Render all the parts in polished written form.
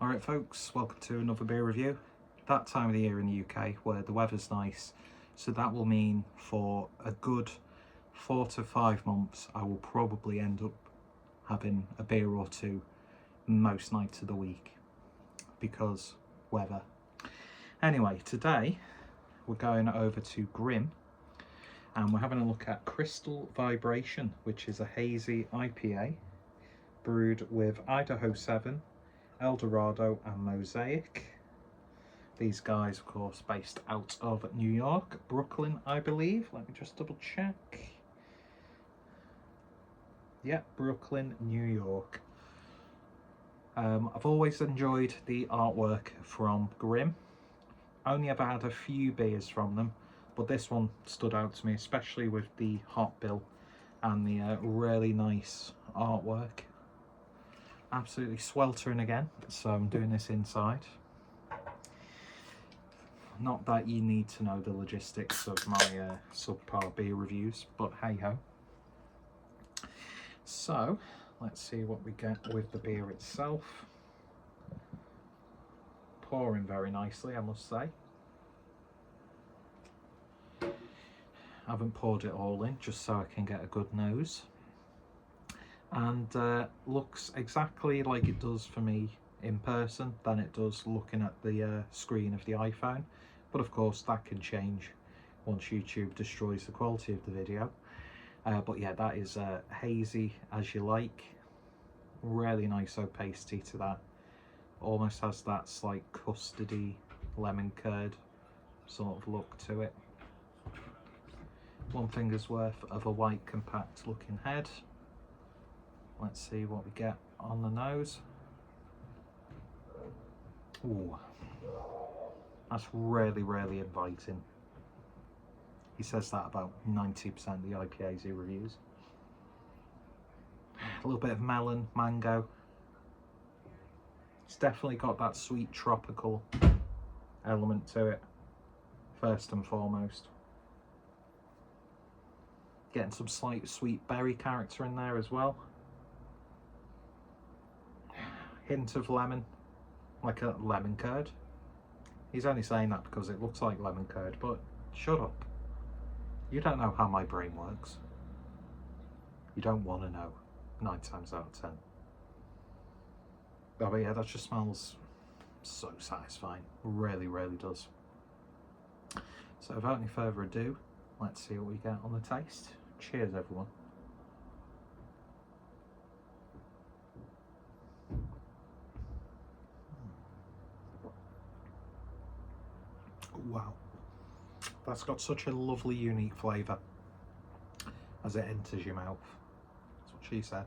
Alright folks, welcome to another beer review. That time of the year in the UK where the weather's nice, so that will mean for a good 4 to 5 months I will probably end up having a beer or two most nights of the week because weather. Anyway, today we're going over to Grimm and we're having a look at Crystal Vibration, which is a hazy IPA brewed with Idaho 7, Eldorado and Mosaic. These guys, of course, based out of New York, Brooklyn, I believe. Let me just double check. Yeah, Brooklyn, New York. I've always enjoyed the artwork from Grimm. Only ever had a few beers from them, but this one stood out to me, especially with the hop bill and the really nice artwork. Absolutely sweltering again, so I'm doing this inside. Not that you need to know the logistics of my subpar beer reviews, but hey ho. So let's see what we get with the beer itself. Pouring very nicely, I must say. I haven't poured it all in just so I can get a good nose. And looks exactly like it does for me in person than it does looking at the screen of the iPhone, but of course that can change once YouTube destroys the quality of the video. But yeah, that is hazy as you like, really nice opacity to that, almost has that slight custardy lemon curd sort of look to it. One finger's worth of a white compact looking head. Let's see what we get on the nose. Ooh, that's really, really inviting. He says that about 90% of the IPAs he reviews. A little bit of melon, mango. It's definitely got that sweet tropical element to it, first and foremost. Getting some slight sweet berry character in there as well. Hint of lemon, like a lemon curd. He's only saying that because it looks like lemon curd, but shut up. You don't know how my brain works. You don't want to know, 9 times out of 10. Oh, but yeah, that just smells so satisfying. Really, really does. So without any further ado, let's see what we get on the taste. Cheers, everyone. Wow, that's got such a lovely unique flavour as it enters your mouth. That's what she said.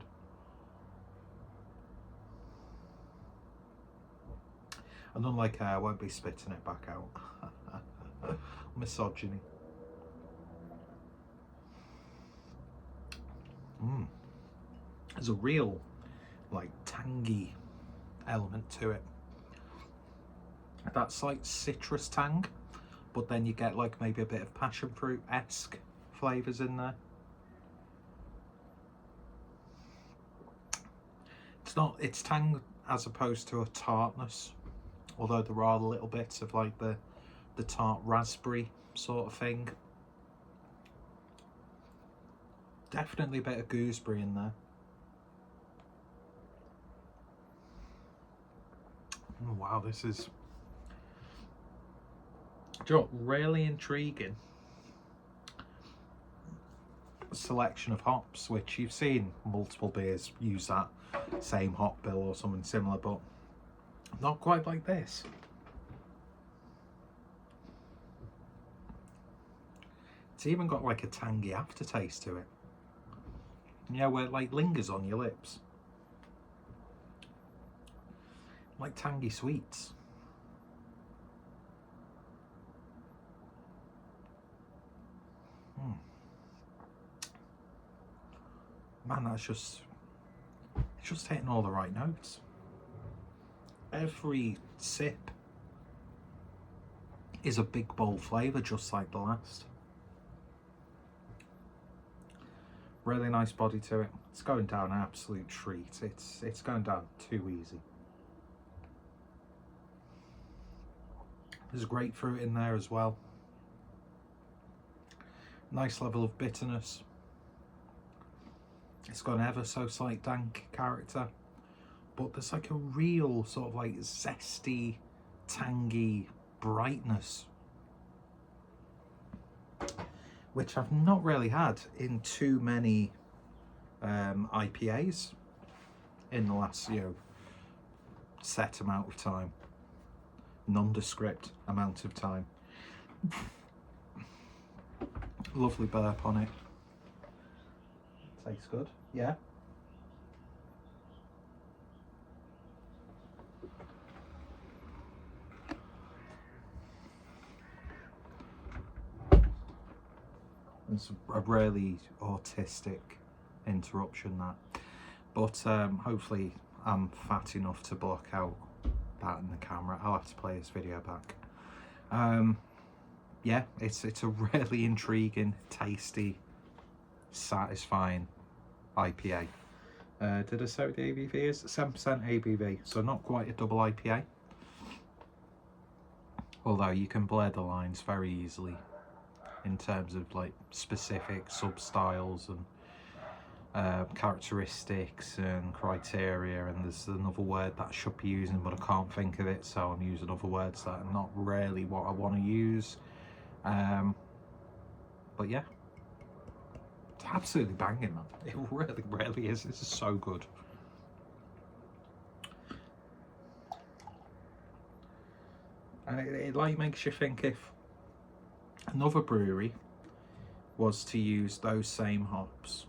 And unlike her, I won't be spitting it back out. Misogyny. There's a real like tangy element to it. That slight citrus tang, but then you get like maybe a bit of passion fruit-esque flavours in there. It's tang as opposed to a tartness, although there are little bits of like the tart raspberry sort of thing. Definitely a bit of gooseberry in there. Oh, wow, this is, do you know what, really intriguing selection of hops, which you've seen multiple beers use that same hop bill or something similar, but not quite like this. It's even got like a tangy aftertaste to it. Yeah, where it like lingers on your lips. Like tangy sweets. Man, that's just hitting all the right notes. Every sip is a big bold flavour, just like the last. Really nice body to it. It's going down an absolute treat. It's going down too easy. There's grapefruit in there as well. Nice level of bitterness. It's got an ever so slight dank character, but there's like a real sort of like zesty, tangy brightness, which I've not really had in too many IPAs in the last, set amount of time, nondescript amount of time. Lovely burp on it. Tastes good, yeah. It's a really autistic interruption, that, but hopefully I'm fat enough to block out that in the camera. I'll have to play this video back. Yeah, it's a really intriguing, tasty, satisfying IPA. Did I say what the ABV is? 7% ABV, so not quite a double IPA, although you can blur the lines very easily in terms of like specific sub-styles and characteristics and criteria, and there's another word that I should be using but I can't think of it, so I'm using other words that are not really what I want to use. But yeah, it's absolutely banging, man. It really, really is. This is so good. And it like makes you think, if another brewery was to use those same hops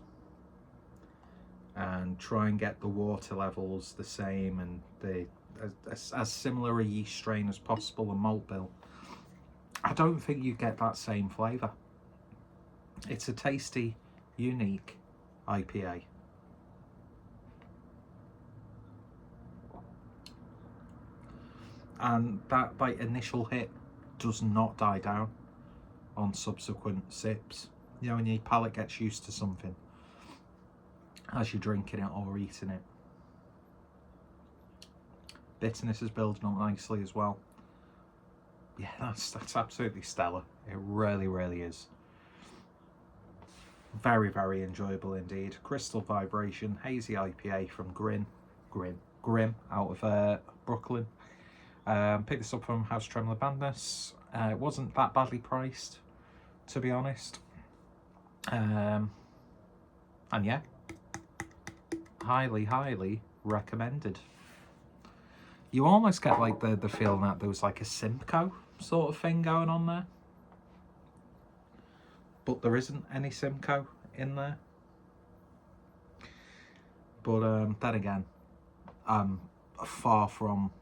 and try and get the water levels the same and the as similar a yeast strain as possible and malt bill, I don't think you get that same flavour. It's a tasty, unique IPA. And that like initial hit does not die down on subsequent sips. You know, when your palate gets used to something as you're drinking it or eating it. Bitterness is building up nicely as well. Yeah, that's absolutely stellar. It really, really is. Very, very enjoyable indeed. Crystal Vibration Hazy IPA from Grimm out of Brooklyn. Picked this up from House Tremolo Madness. It wasn't that badly priced, to be honest. And yeah, highly, highly recommended. You almost get like the feeling that there was like a Simcoe sort of thing going on there, but there isn't any Simcoe in there. But then again, I'm far from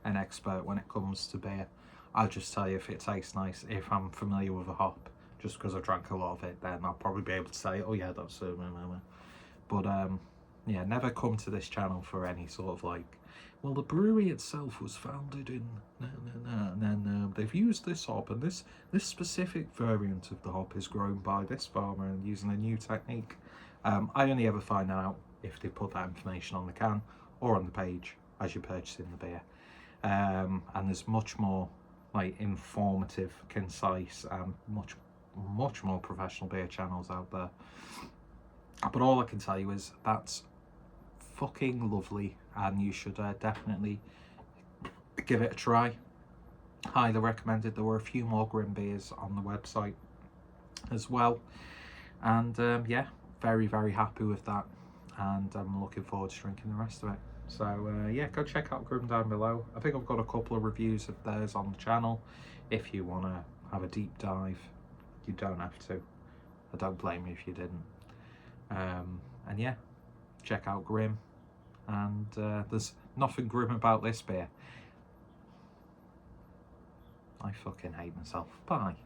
an expert when it comes to beer. I'll just tell you if it tastes nice. If I'm familiar with a hop, just because I drank a lot of it, then I'll probably be able to say, oh yeah, that's so. But yeah, never come to this channel for any sort of like, well, the brewery itself was founded in and then they've used this hop, and this specific variant of the hop is grown by this farmer and using a new technique. I only ever find that out if they put that information on the can or on the page as you're purchasing the beer. And there's much more like informative, concise, and much more professional beer channels out there. But all I can tell you is that's fucking lovely, and you should definitely give it a try. Highly recommended. There were a few more Grimm beers on the website as well, and yeah, very, very happy with that, and I'm looking forward to drinking the rest of it. So yeah, go check out Grimm down below. I think I've got a couple of reviews of theirs on the channel if you want to have a deep dive. You don't have to. I don't blame you if you didn't. And yeah, check out Grimm. And there's nothing grim about this beer. I fucking hate myself. Bye.